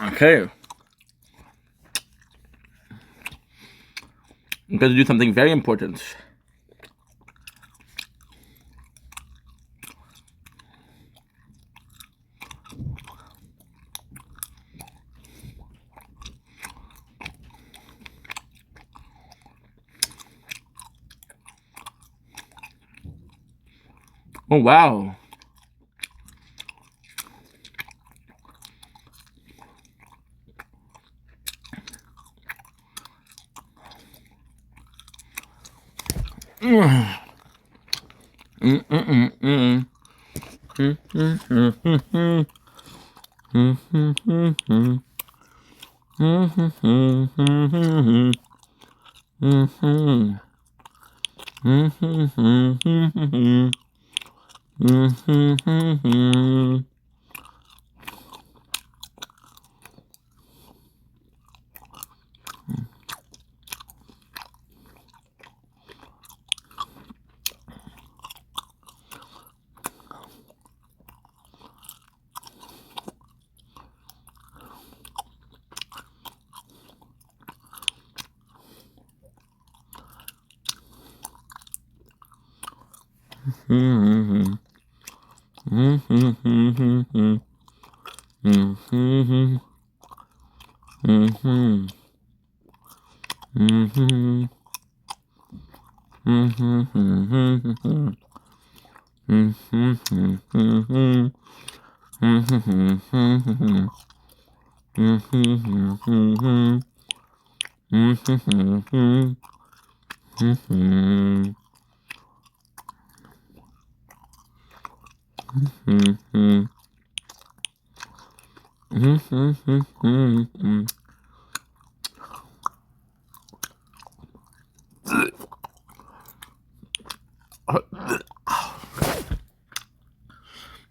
Okay. I'm going to do something very important. Oh, wow.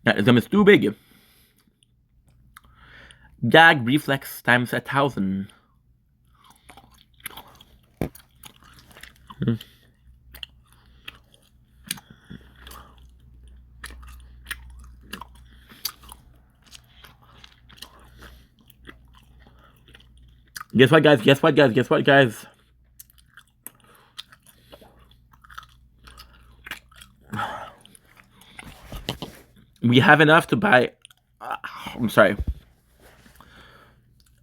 That is too big. Gag reflex times 1,000. Guess what, guys? Guess what, guys? Guess what, guys? We have enough to buy. I'm sorry.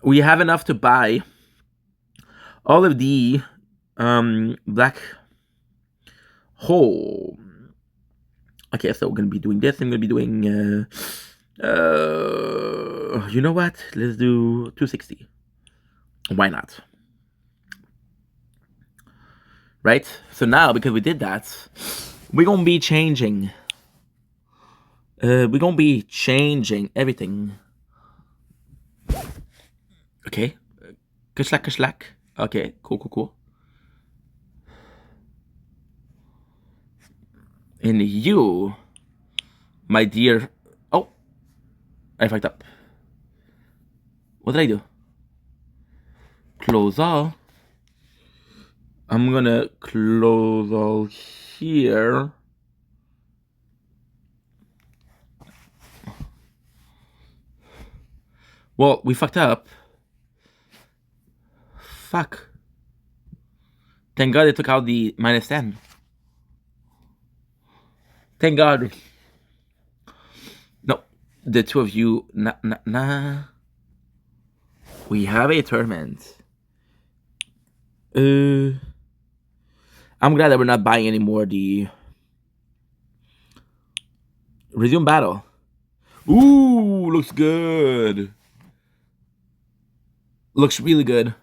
We have enough to buy all of the black hole. Okay, so we're gonna be doing this. I'm gonna be doing. You know what? Let's do 260. Why not? Right? So now, because we did that, we're gonna be changing. We're gonna be changing everything. Okay. Kashlak, kashlak. Okay, cool, cool, cool. And you, my dear. Oh, I fucked up. What did I do? Close all. I'm gonna close all here. Well, we fucked up. Fuck. Thank God they took out the -10. Thank God. No, the two of you, nah. We have a tournament. I'm glad that we're not buying anymore the resume battle. Ooh, looks good. Looks really good.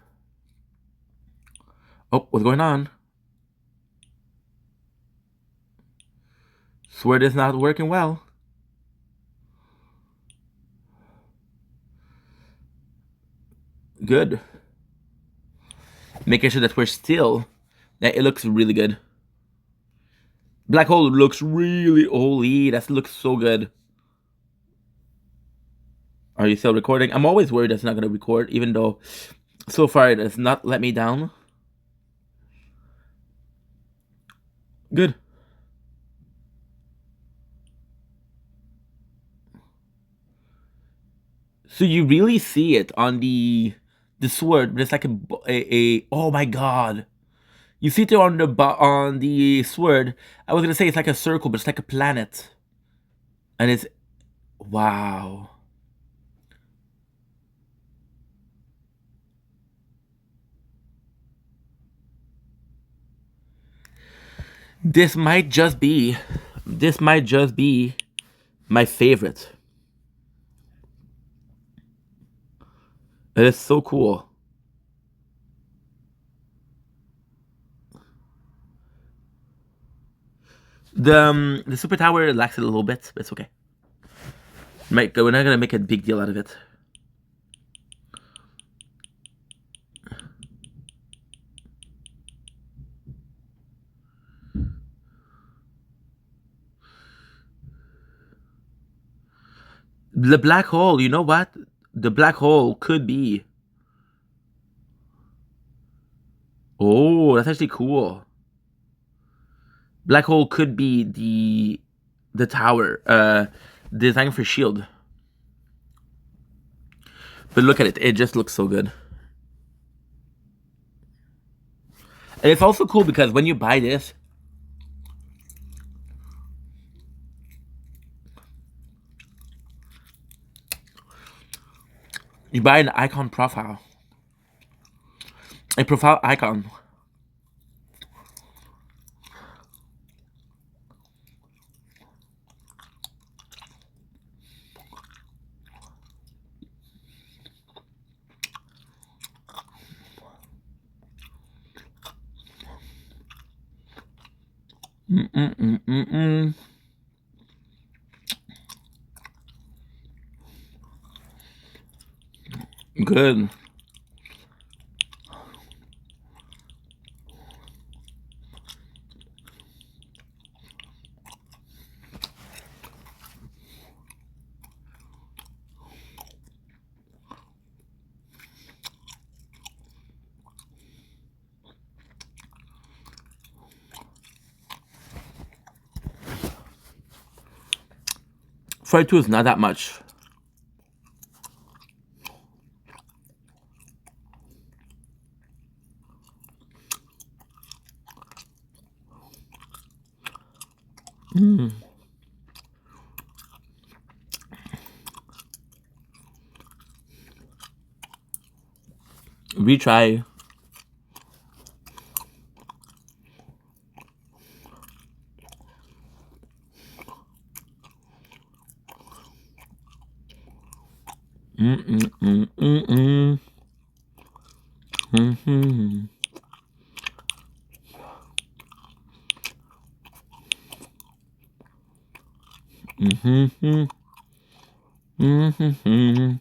Oh, what's going on? Swear this not working well. Good. Making sure that we're still. That it looks really good. Black hole looks really holy. That looks so good. Are you still recording? I'm always worried that's not gonna record, even though so far it has not let me down. Good. So you really see it on the sword, but it's like a oh my god. You see it on on the sword. I was gonna say it's like a circle, but it's like a planet. And it's wow. This might just be this might just be my favorite. It is so cool. The super tower lacks it a little bit, but it's okay. We're not gonna make a big deal out of it. The black hole, you know what? The black hole could be. Oh, that's actually cool. Black hole could be the tower designed for shield. But look at it, it just looks so good. And it's also cool because when you buy this, you buy an icon profile. A profile icon. Mm-mm-mm-mm-mm. Good. Fry 2 is not that much. Retry. Mm-mm-mm-mm-mm. Mm-hmm. Mm-hmm. Mm-hmm.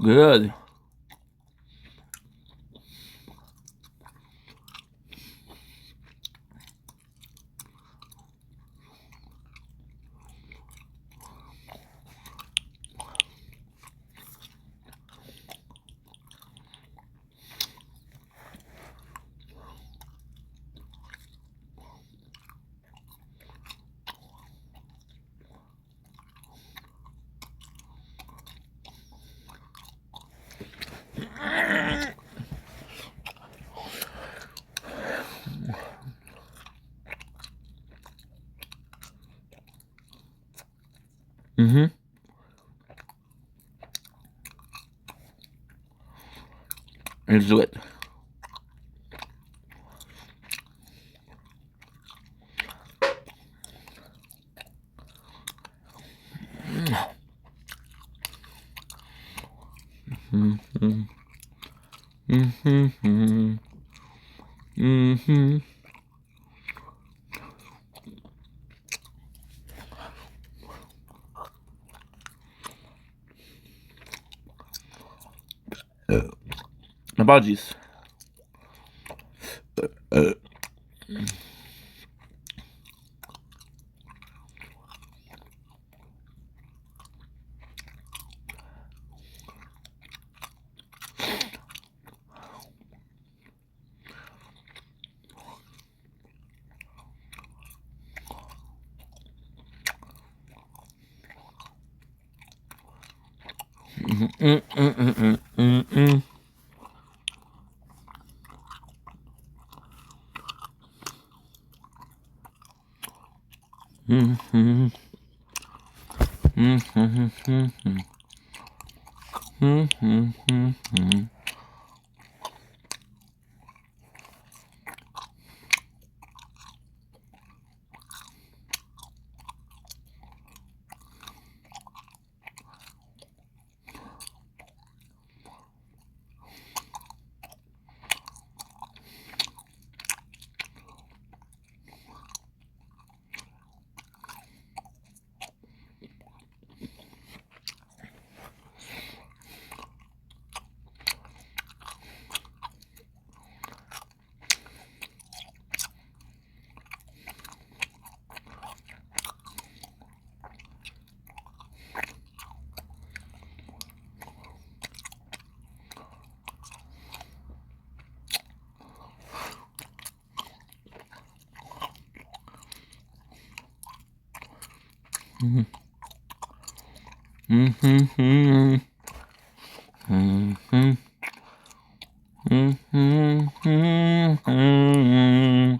Good. Mm-hmm. Let's do it. Mm-hmm. Mm-hmm. Mm-hmm. Apologies. Mm-mm-mm-mm-mm-mm. Mm-hmm. Mm-hmm. Mm-hmm. Mm-hmm. Mm-hmm. Mm-hmm.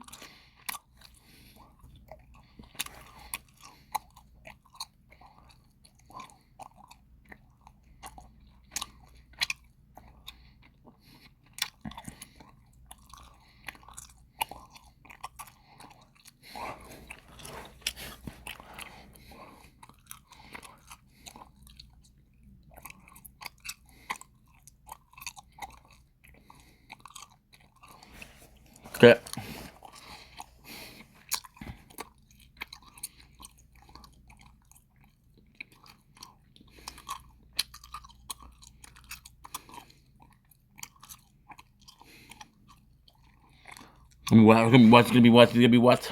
Okay. What? What's gonna be what? It's gonna be what?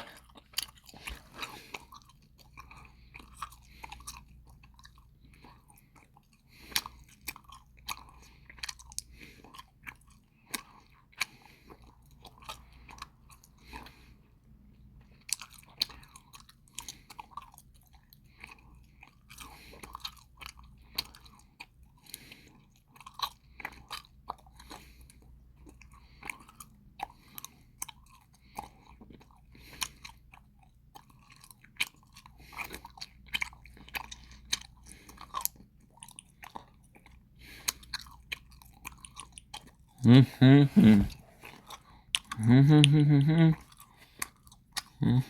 Mm-hmm. Mm-hmm. Mm-hmm.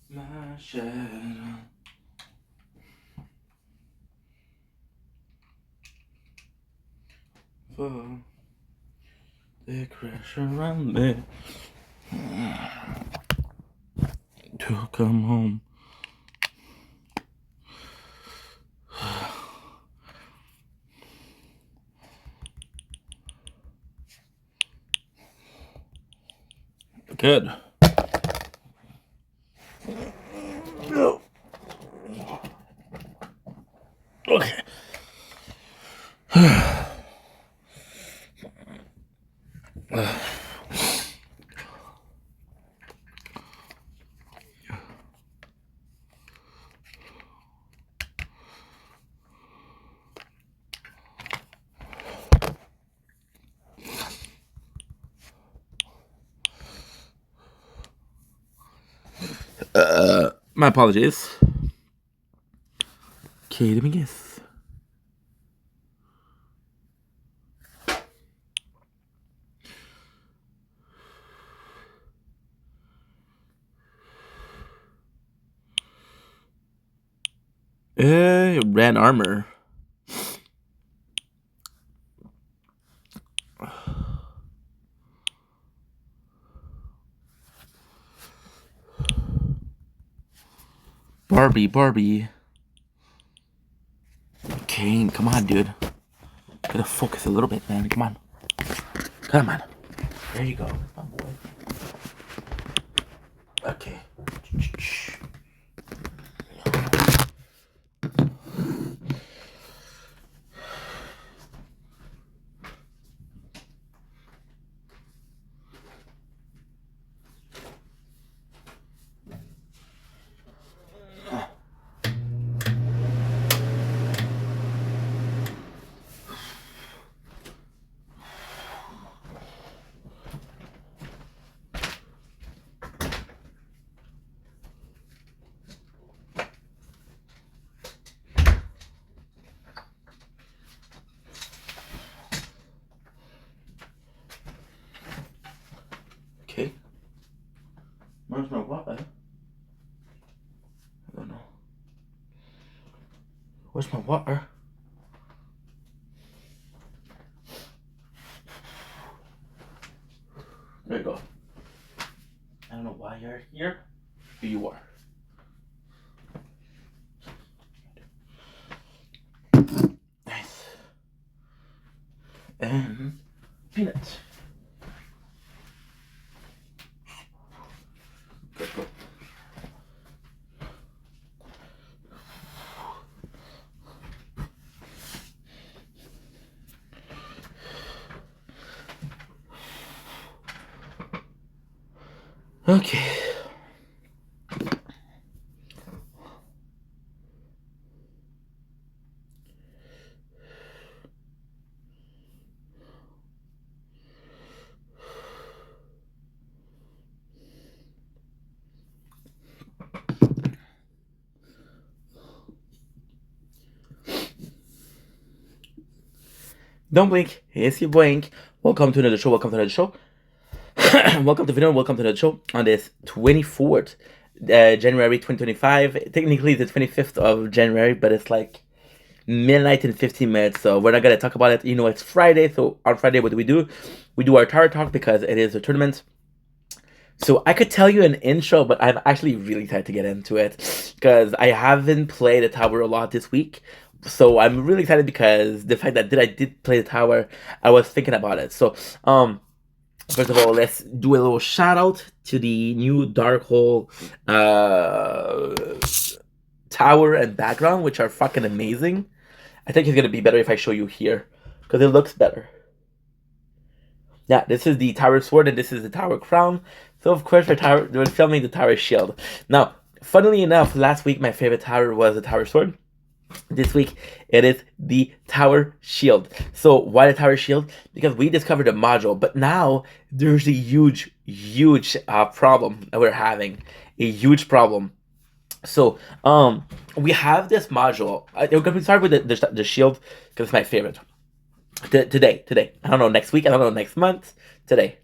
My shadow. For the crash around me to come home. Good. No. Okay. My apologies. Okay, let me guess. Red armor. Barbie. Okay, come on, dude. Gotta focus a little bit, man. Come on. Come on. There you go. Come on, boy. Okay. Okay. Where's my water? I don't know. Where's my water? There you go. I don't know why you're here, but you are. Nice. And peanuts. Go. Okay. Don't blink. It's your blink. Welcome to another show. Welcome to another show. Welcome to the video. Welcome to the show on this 24th January 2025. Technically, the 25th of January, but it's like midnight and 15 minutes, so we're not gonna talk about it. You know, it's Friday, so on Friday, what do? We do our Tower Talk because it is a tournament. So I could tell you an intro, but I'm actually really excited to get into it because I haven't played the tower a lot this week. So I'm really excited because the fact that I did play the tower, I was thinking about it. So first of all, let's do a little shout out to the new Dark Hole tower and background, which are fucking amazing. I think it's gonna be better if I show you here because it looks better. Yeah, this is the tower sword and this is the tower crown. So of course we're filming the tower shield. Now, funnily enough, last week my favorite tower was the tower sword. This week it is the tower shield. So why the tower shield? Because we discovered a module, but now there's a huge problem that we're having. A huge problem. So we have this module. We're gonna start with the shield because it's my favorite. Today. I don't know next week. I don't know next month. Today.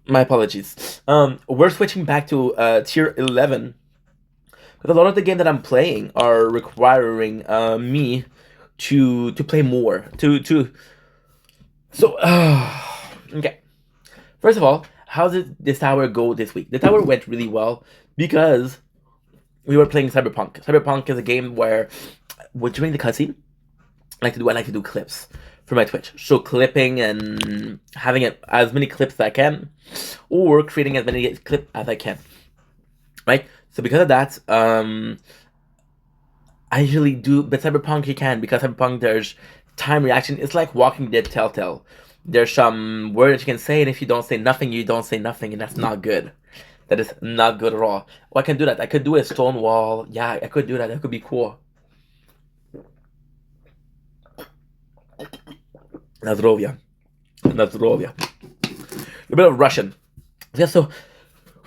My apologies. We're switching back to tier 11 because a lot of the game that I'm playing are requiring me to play more. So okay. First of all, how did this tower go this week? The tower went really well because we were playing Cyberpunk. Cyberpunk is a game where, during the cutscene, I like to do clips for my Twitch. So clipping and having as many clips as I can, or creating as many clips as I can. Right? So because of that, I usually do, but Cyberpunk you can, because Cyberpunk there's time reaction. It's like Walking Dead Telltale. There's some word that you can say, and if you don't say nothing, you don't say nothing, and that's not good. That is not good at all. Well, I can do that. I could do a stone wall. Yeah, I could do that. That could be cool. Nazdrovia. A little bit of Russian. Yeah, so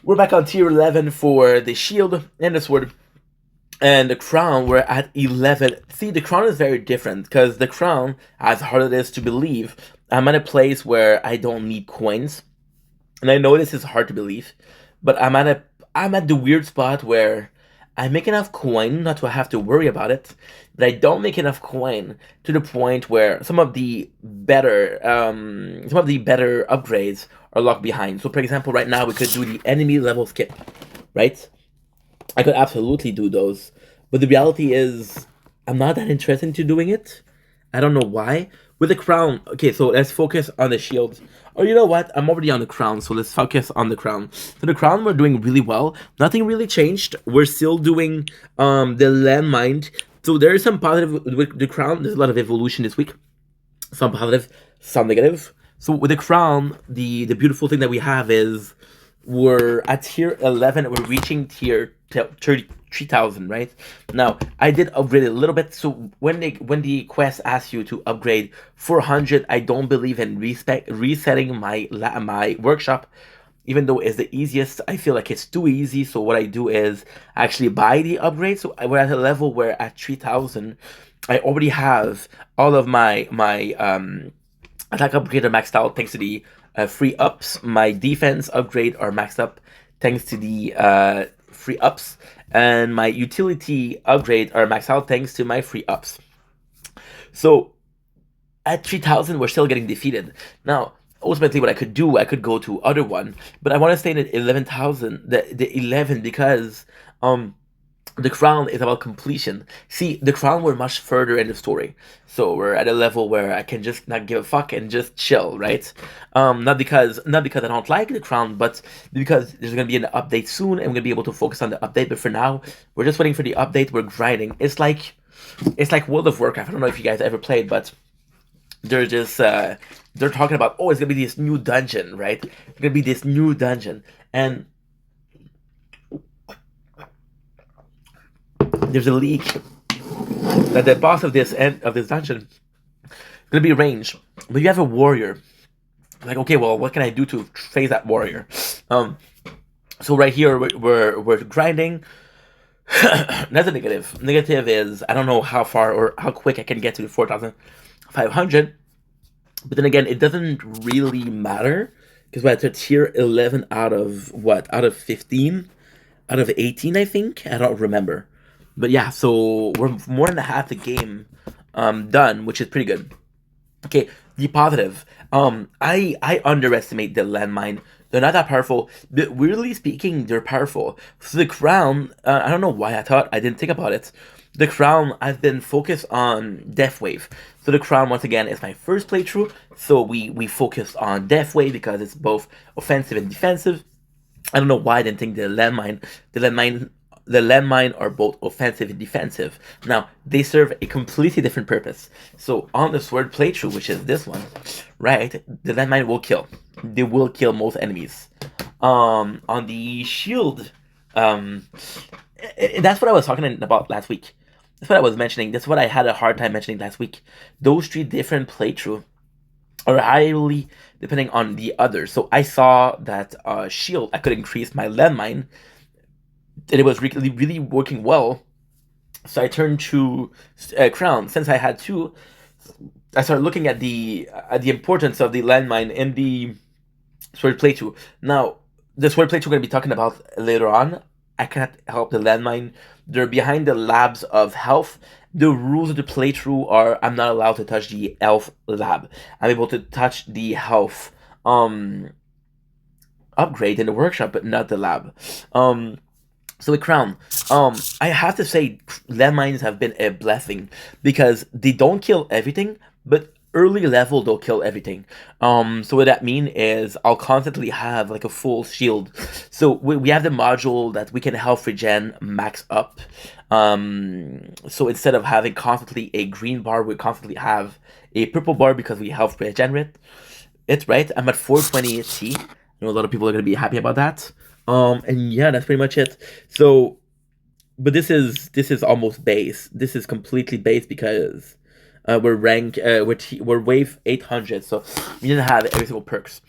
we're back on tier 11 for the shield and the sword. And the crown, we're at 11. See, the crown is very different because the crown, as hard as it is to believe, I'm at a place where I don't need coins. And I know this is hard to believe, but I'm at the weird spot where I make enough coin not to have to worry about it, but I don't make enough coin to the point where some of the better upgrades are locked behind. So for example, right now we could do the enemy level skip, right? I could absolutely do those, but the reality is I'm not that interested into doing it. I don't know why. With the crown, okay, so let's focus on the shield. Oh, you know what? I'm already on the crown, so let's focus on the crown. So the crown, we're doing really well. Nothing really changed. We're still doing the landmine. So there is some positive with the crown. There's a lot of evolution this week. Some positive, some negative. So with the crown, the beautiful thing that we have is we're at tier 11. We're reaching tier 33,000, right? Now, I did upgrade it a little bit. So when the quest asks you to upgrade 400, I don't believe in resetting my workshop. Even though it's the easiest, I feel like it's too easy. So what I do is actually buy the upgrade. So we're at a level where at 3,000, I already have all of my attack upgrade are maxed out thanks to the free ups. My defense upgrade are maxed up thanks to the free ups, and my utility upgrade are maxed out thanks to my free ups. So at 3,000, we're still getting defeated. Now, ultimately, what I could do, I could go to other one, but I want to stay at 11,000, the 11, because the crown is about completion. See, the crown, we're much further in the story, so we're at a level where I can just not give a fuck and just chill, right? Not because I don't like the crown, but because there's gonna be an update soon, and we're gonna be able to focus on the update. But for now, we're just waiting for the update. We're grinding. It's like World of Warcraft. I don't know if you guys ever played, but they're just they're talking about, oh, it's gonna be this new dungeon, right? It's gonna be this new dungeon, and there's a leak that the boss of this end of this dungeon is gonna be ranged, but you have a warrior. Like, okay, well, what can I do to face that warrior? So right here we're grinding. That's a negative. Negative is I don't know how far or how quick I can get to 4,500. But then again, it doesn't really matter because we're at tier 11 out of what? Out of 15? Out of 18, I think? I don't remember. But yeah, so we're more than half the game done, which is pretty good. Okay, the positive. I underestimate the landmine. They're not that powerful, but weirdly speaking, they're powerful. So the crown, I don't know why I didn't think about it. The crown, I've been focused on Death Wave. So the crown, once again, is my first playthrough. So we focused on Death Wave because it's both offensive and defensive. I don't know why I didn't think the landmine are both offensive and defensive. Now, they serve a completely different purpose. So on the sword playthrough, which is this one, right, the landmine will kill. They will kill most enemies. On the shield, that's what I was talking about last week. That's what I was mentioning. That's what I had a hard time mentioning last week. Those three different playthroughs are highly depending on the others. So I saw that shield, I could increase my landmine, and it was really working well. So I turned to crown. Since I had two, I started looking at the importance of the landmine in the sword playthrough. Now, the sword playthrough we're going to be talking about later on. I cannot help the landmine. They're behind the labs of health. The rules of the playthrough are I'm not allowed to touch the health lab. I'm able to touch the health upgrade in the workshop, but not the lab. So with crown, I have to say landmines have been a blessing because they don't kill everything, but early level they'll kill everything. So what that mean is I'll constantly have like a full shield. So we have the module that we can health regen max up. So instead of having constantly a green bar, we constantly have a purple bar because we health regenerate. It's right. I'm at 420 T. I know a lot of people are gonna be happy about that. And yeah, that's pretty much it. So, but this is almost base. This is completely base because we're rank we're wave 800, so we didn't have every single perks.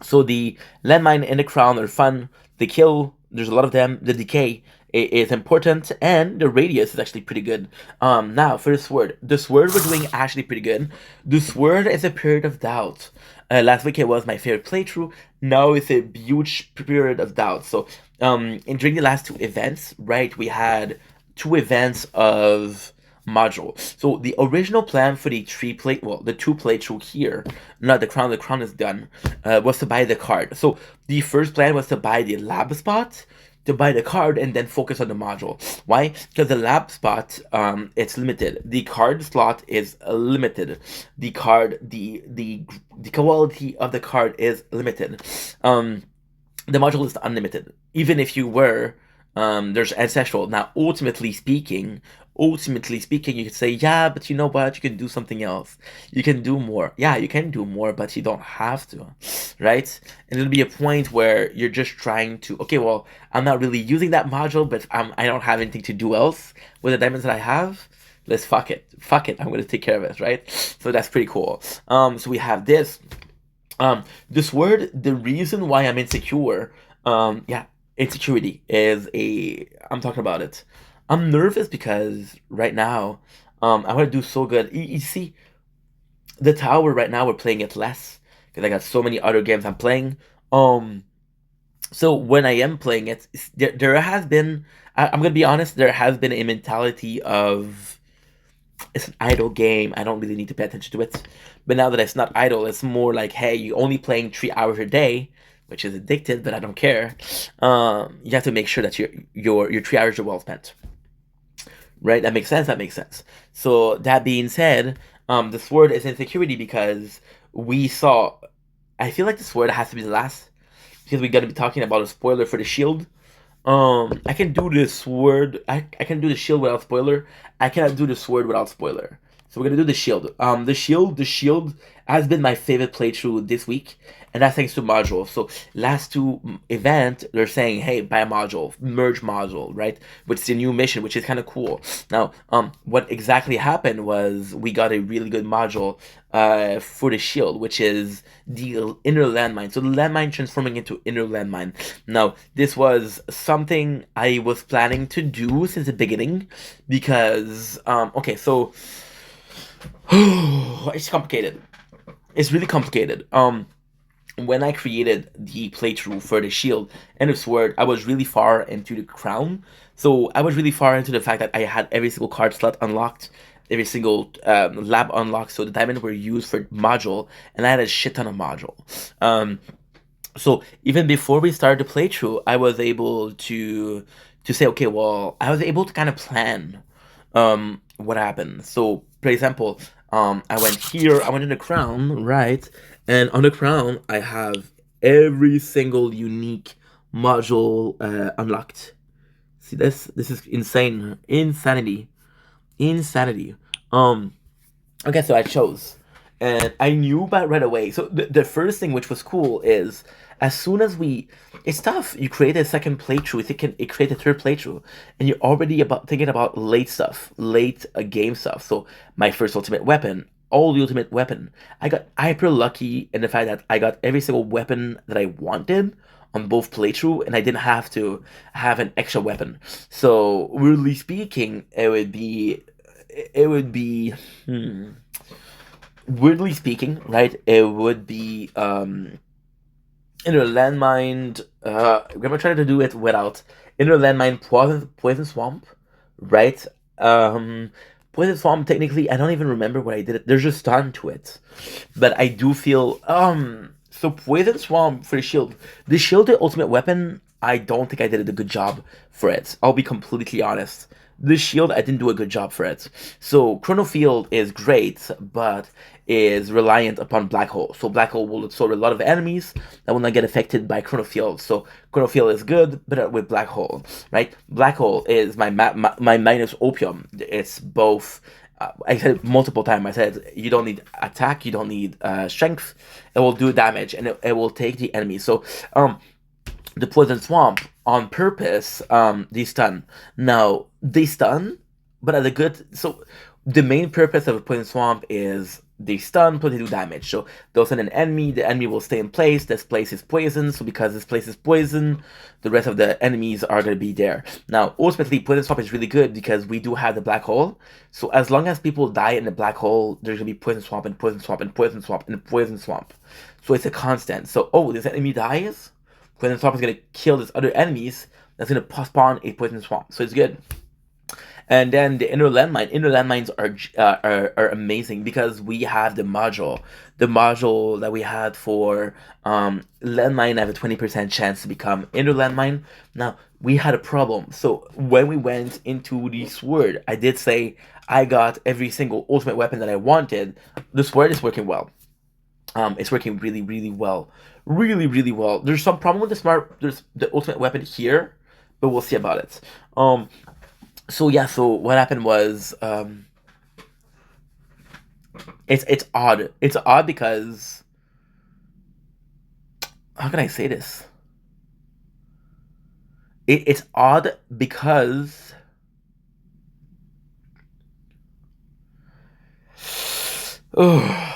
So the landmine and the crown are fun. They kill. There's a lot of them. The decay is important, and the radius is actually pretty good. Now for the sword we're doing actually pretty good. The sword is a period of doubt. Last week it was my favorite playthrough. Now it's a huge period of doubt. So during the last two events, right, we had two events of module. So the original plan for the the two playthrough here, not the crown is done, was to buy the card. So the first plan was to buy the lab spot, to buy the card, and then focus on the module. Why? Because the lab spot, it's limited. The card slot is limited. The quality of the card is limited. The module is unlimited. Even if you were, there's ancestral. Now, ultimately speaking, you could say, yeah, but you know what? You can do something else. You can do more. Yeah, you can do more, but you don't have to, right? And there'll be a point where you're just trying to, okay, well, I'm not really using that module, but I don't have anything to do else with the diamonds that I have. Let's fuck it. I'm going to take care of it, right? So that's pretty cool. So we have this. This word, the reason why I'm insecure, insecurity is I'm talking about it. I'm nervous because right now, I want to do so good. You see, the tower right now we're playing it less because I got so many other games I'm playing. So when I am playing it, there has been. I'm gonna be honest. There has been a mentality of it's an idle game. I don't really need to pay attention to it. But now that it's not idle, it's more like, hey, you're only playing 3 hours a day, which is addictive, but I don't care. You have to make sure that your 3 hours are well spent. Right? That makes sense. So that being said, the sword is insecurity because we saw. I feel like the sword has to be the last because we're gonna be talking about a spoiler for the shield. I can do the sword. I can do the shield without spoiler. I cannot do the sword without spoiler. So we're gonna do the shield. The shield has been my favorite playthrough this week, and that's thanks to module. So last two event, they're saying, hey, buy a module, merge module, right? Which is a new mission, which is kind of cool. Now, what exactly happened was we got a really good module for the shield, which is the inner landmine. So the landmine transforming into inner landmine. Now, this was something I was planning to do since the beginning because, okay, so it's complicated. It's really complicated. When I created the playthrough for the shield and the sword, I was really far into the crown. So I was really far into the fact that I had every single card slot unlocked, every single lab unlocked. So the diamonds were used for module, and I had a shit ton of module. So even before we started the playthrough, I was able to say, okay, well, I was able to kind of plan what happened. So, for example, I went here, I went in the crown, right? And on the crown, I have every single unique module unlocked. See this? This is insane. Insanity. Okay, so I chose. And I knew about right away. So the first thing which was cool is as soon as we it's tough. You create a second playthrough, it create a third playthrough, and you're already about thinking about late stuff, late game stuff. So my first ultimate weapon, all the ultimate weapon. I got hyper lucky in the fact that I got every single weapon that I wanted on both playthrough, and I didn't have to have an extra weapon. So weirdly speaking, it would be weirdly speaking, right? It would be inner landmine. I'm gonna try to do it without inner landmine, poison swamp, right? Poison swamp. Technically, I don't even remember what I did. There's just stun to it, but I do feel So poison swamp for the shield. The shield, the ultimate weapon. I don't think I did a good job for it. I'll be completely honest. The shield, I didn't do a good job for it. So Chronofield is great, but is reliant upon Black Hole. So Black Hole will absorb a lot of enemies that will not get affected by Chronofield. So Chronofield is good, but with Black Hole, right? Black Hole is my minus opium. It's both. I said it multiple times. I said you don't need attack, you don't need strength. It will do damage, and it will take the enemy. So the poison swamp on purpose, they stun. Now they stun, but at a good. So the main purpose of a poison swamp is they stun, but they do damage. So they'll send an enemy. The enemy will stay in place. This place is poison. So because this place is poison, the rest of the enemies are going to be there. Now, ultimately, poison swamp is really good because we do have the black hole. So as long as people die in the black hole, there's going to be poison swamp and poison swamp and poison swamp and poison swamp. So it's a constant. So, oh, this enemy dies? Poison swamp is going to kill these other enemies. That's going to spawn a poison swamp. So it's good. And then the inner landmine. Inner landmines are amazing because we have the module that we had for landmine have a 20% chance to become inner landmine. Now we had a problem. So when we went into the sword, I did say I got every single ultimate weapon that I wanted. The sword is working well. It's working really, really well. Really, really well. There's some problem with there's the ultimate weapon here, but we'll see about it. So yeah, so what happened was it's odd. It's odd because how can I say this? It's odd because I'm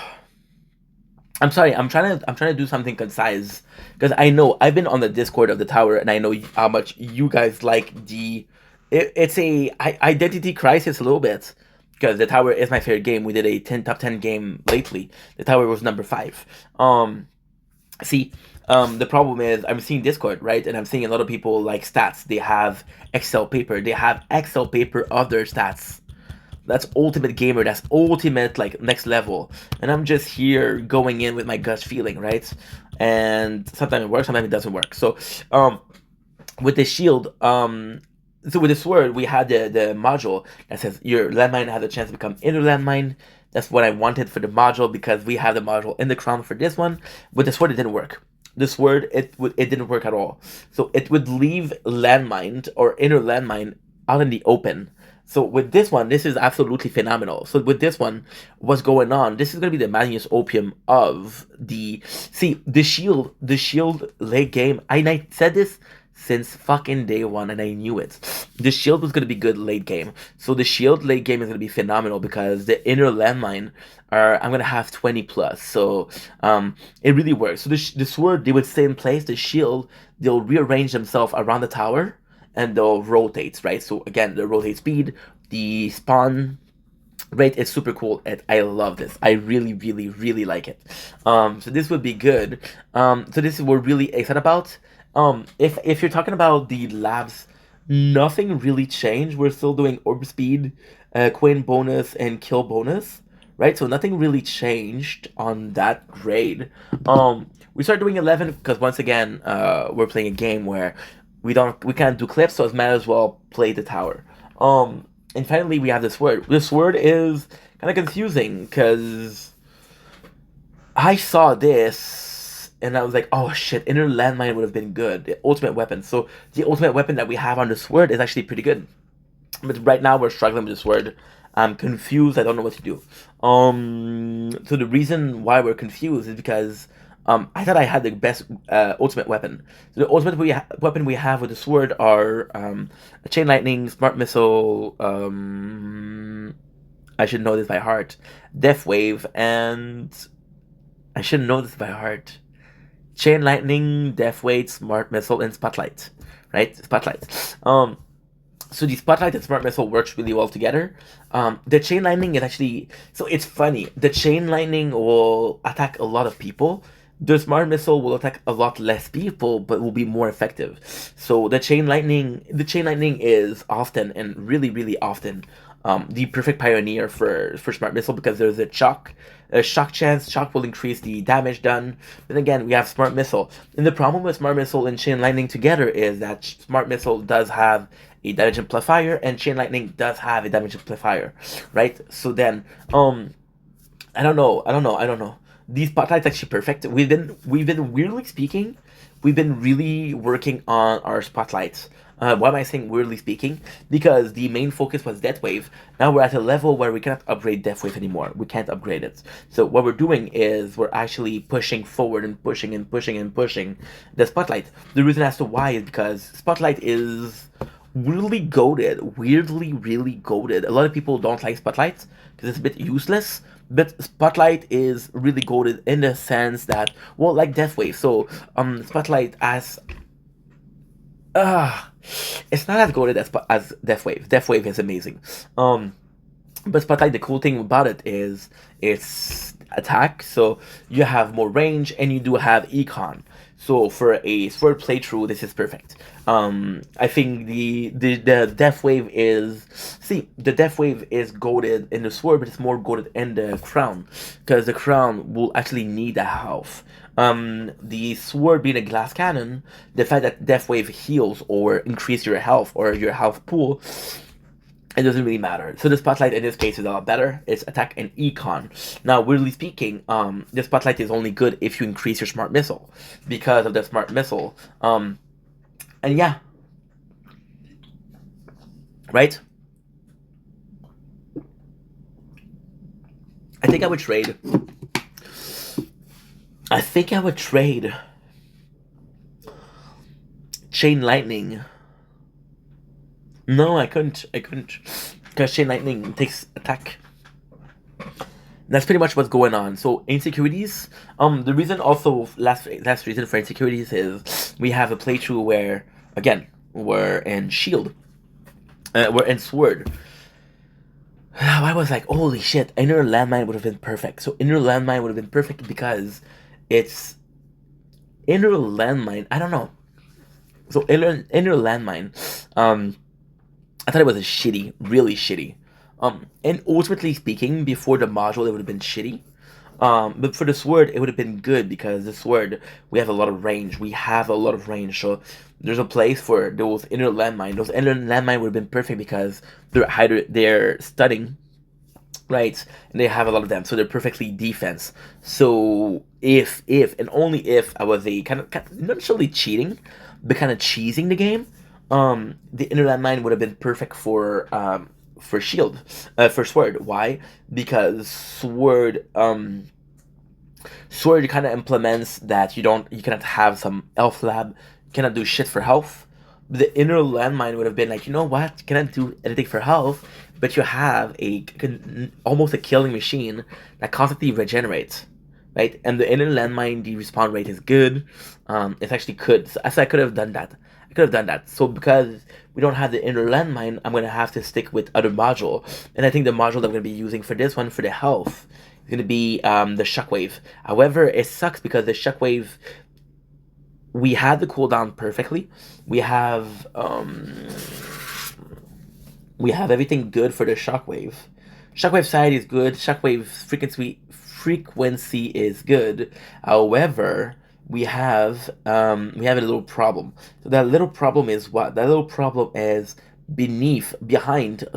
sorry. I'm trying to do something concise because I know I've been on the Discord of the tower and I know how much you guys like the. It's a identity crisis a little bit because the tower is my favorite game. We did a top 10 game lately. The tower was number 5. See, the problem is I'm seeing Discord, right, and I'm seeing a lot of people like stats. They have Excel paper. They have Excel paper of their stats. That's ultimate gamer. That's ultimate like next level. And I'm just here going in with my gut feeling, right? And sometimes it works, sometimes it doesn't work. So, with the shield, so with the sword, we had the module that says your landmine has a chance to become inner landmine. That's what I wanted for the module because we have the module in the crown for this one. With the sword, it didn't work. The sword, it didn't work at all. So it would leave landmine or inner landmine out in the open. So with this one, this is absolutely phenomenal. So with this one, what's going on? This is gonna be the Magnus Opium of the the shield late game. I said this since fucking day one, and I knew it. The shield was gonna be good late game. So the shield late game is gonna be phenomenal because the inner landmine are I'm gonna have 20 plus. So it really works. So the sword they would stay in place. The shield they'll rearrange themselves around the tower and they'll rotate, right? So again, the rotate speed, the spawn rate is super cool, and I love this. I really, really, really like it. So this would be good. So this is what we're really excited about. If you're talking about the labs, nothing really changed. We're still doing orb speed, coin bonus, and kill bonus, right? So nothing really changed on that grade. We started doing 11 because once again, we're playing a game where we can't do clips, so it might as well play the tower. And finally we have this word. This word is kind of confusing because I saw this and I was like, oh shit, inner landmine would have been good. The ultimate weapon. So the ultimate weapon that we have on this word is actually pretty good. But right now we're struggling with this word. I'm confused. I don't know what to do. So the reason why we're confused is because I thought I had the best ultimate weapon. So the ultimate weapon we have with the sword are a chain lightning, smart missile. I should know this by heart. Death wave, and I should know this by heart. Chain lightning, death wave, smart missile, and spotlight. Right, spotlight. So the spotlight and smart missile works really well together. The chain lightning is actually so it's funny. The chain lightning will attack a lot of people. The smart missile will attack a lot less people, but will be more effective. So the chain lightning is often and really, really often the perfect pioneer for smart missile because there's a shock chance. Shock will increase the damage done. Then again, we have smart missile. And the problem with smart missile and chain lightning together is that smart missile does have a damage amplifier and chain lightning does have a damage amplifier, right? So then, I don't know. These spotlights actually perfect. We've been weirdly speaking, we've been really working on our spotlights. Why am I saying weirdly speaking? Because the main focus was Death Wave. Now we're at a level where we cannot upgrade Death Wave anymore. We can't upgrade it. So what we're doing is we're actually pushing forward and pushing and pushing and pushing the Spotlight. The reason as to why is because Spotlight is weirdly goated. Weirdly, really goated. A lot of people don't like Spotlight because it's a bit useless. But Spotlight is really goated in the sense that, well, like Death Wave. So, Spotlight as it's not as goated as Death Wave. Death Wave is amazing. But Spotlight, the cool thing about it is it's attack, so you have more range and you do have econ. So for a sword playthrough, this is perfect. I think the Death Wave is the Death Wave is goated in the sword, but it's more goated in the crown because the crown will actually need a health. The sword being a glass cannon, the fact that Death Wave heals or increase your health or your health pool, it doesn't really matter. So the Spotlight in this case is a lot better. It's attack and econ. Now, weirdly speaking, the Spotlight is only good if you increase your smart missile because of the smart missile. And yeah, right? I think I would trade. Chain Lightning. No, I couldn't. Because Chain Lightning takes attack. That's pretty much what's going on. So insecurities. The reason also last reason for insecurities is we have a playthrough where again we're in shield, we're in sword. I was like, holy shit! Inner landmine would have been perfect. So inner landmine would have been perfect because it's inner landmine. I don't know. So inner landmine. I thought it was really shitty. And ultimately speaking, before the module, it would have been shitty. But for the sword, it would have been good because the sword, we have a lot of range. So there's a place for those inner landmine. Those inner landmine would have been perfect because they're studying, right? And they have a lot of them, so they're perfectly defense. So if and only if I was a kind of not necessarily cheating, but kind of cheesing the game, the inner landmine would have been perfect for shield, for sword. Why? Because sword kind of implements that you cannot have some elf lab, you cannot do shit for health. The inner landmine would have been like, you know what, you cannot do anything for health, but you have almost a killing machine that constantly regenerates, right? And the inner landmine, the respawn rate is good. It's actually good. So I could have done that. I could have done that. So because we don't have the inner landmine, I'm gonna have to stick with other module. And I think the module that I'm gonna be using for this one for the health is gonna be the shockwave. However, it sucks because the shockwave, we had the cooldown perfectly. We have everything good for the shockwave. Shockwave side is good. Shockwave frequency is good. However, we have a little problem. So that little problem is what? That little problem is behind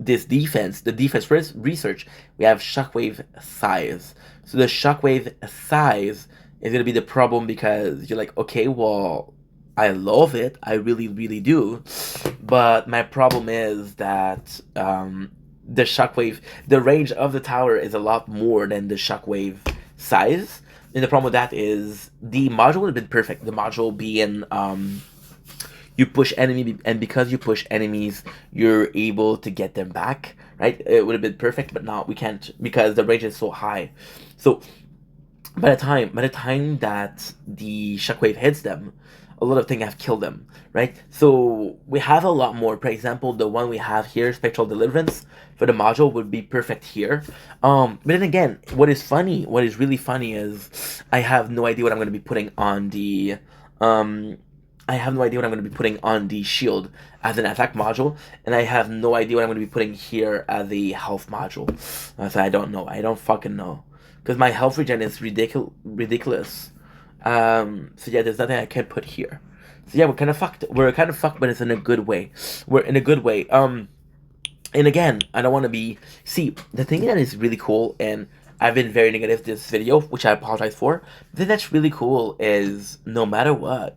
this defense, the defense research, we have shockwave size. So the shockwave size is gonna be the problem because you're like, okay, well, I love it, I really, really do, but my problem is that the shockwave, the range of the tower is a lot more than the shockwave size, and the problem with that is the module would have been perfect. The module being you push enemy, and because you push enemies, you're able to get them back, right? It would have been perfect, but now we can't because the range is so high. So by the time that the shockwave hits them, a lot of things have killed them, right? So we have a lot more. For example, the one we have here, Spectral Deliverance, for the module would be perfect here. But then again, what is really funny is I have no idea what I'm going to be putting on the shield as an attack module, and I have no idea what I'm going to be putting here as a health module. So I don't know. I don't fucking know. Because my health regen is ridiculous. So yeah, there's nothing I can put here. So yeah, we're kind of fucked. But it's in a good way. We're in a good way. And again, I don't want to be... See, the thing that is really cool, and I've been very negative this video, which I apologize for. The thing that's really cool is no matter what,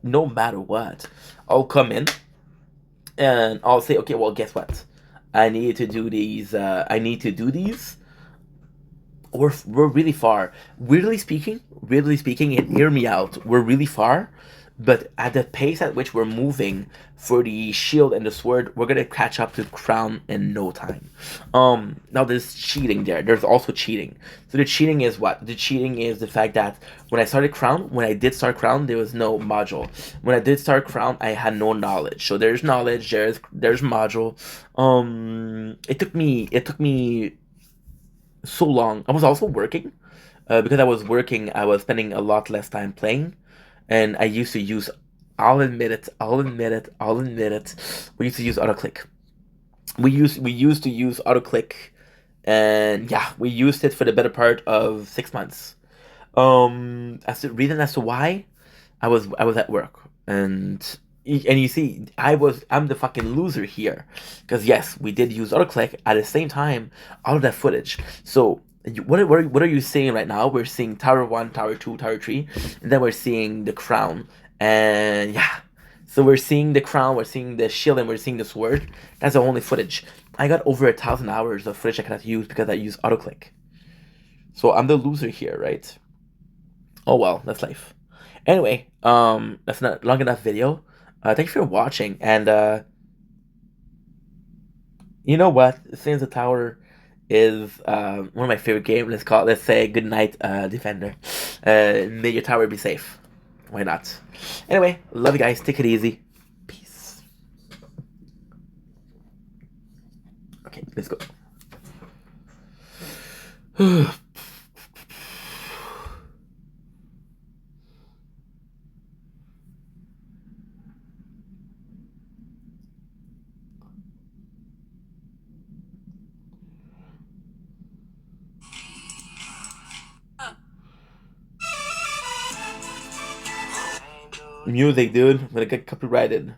I'll come in and I'll say, okay, well, guess what? I need to do these. We're really far. Weirdly speaking, and hear me out, we're really far, but at the pace at which we're moving for the shield and the sword, we're gonna catch up to Crown in no time. Now there's cheating there. There's also cheating. So the cheating is what? The cheating is the fact that when I did start Crown, there was no module. When I did start Crown, I had no knowledge. So there's knowledge, there's module. It took me so long. I was also working. Because I was working, I was spending a lot less time playing, and I used to use, I'll admit it, we used to use autoclick. We used to use autoclick, and yeah, we used it for the better part of 6 months. As the reason as to why, I was at work, and you see, I'm the fucking loser here, because yes, we did use autoclick at the same time, all of that footage. So what are you seeing right now? We're seeing Tower 1, Tower 2, Tower 3, and then we're seeing the Crown, and yeah. So we're seeing the Crown, we're seeing the shield, and we're seeing the sword. That's the only footage. I got over 1,000 hours of footage I cannot use because I use autoclick. So I'm the loser here, right? Oh well, that's life. Anyway, that's not long enough video. Thank you for watching, and you know what? Since the tower is one of my favorite games, let's say good night, Defender. May your tower be safe. Why not? Anyway, love you guys. Take it easy. Peace. Okay, let's go. Music, dude. I'm gonna get copyrighted.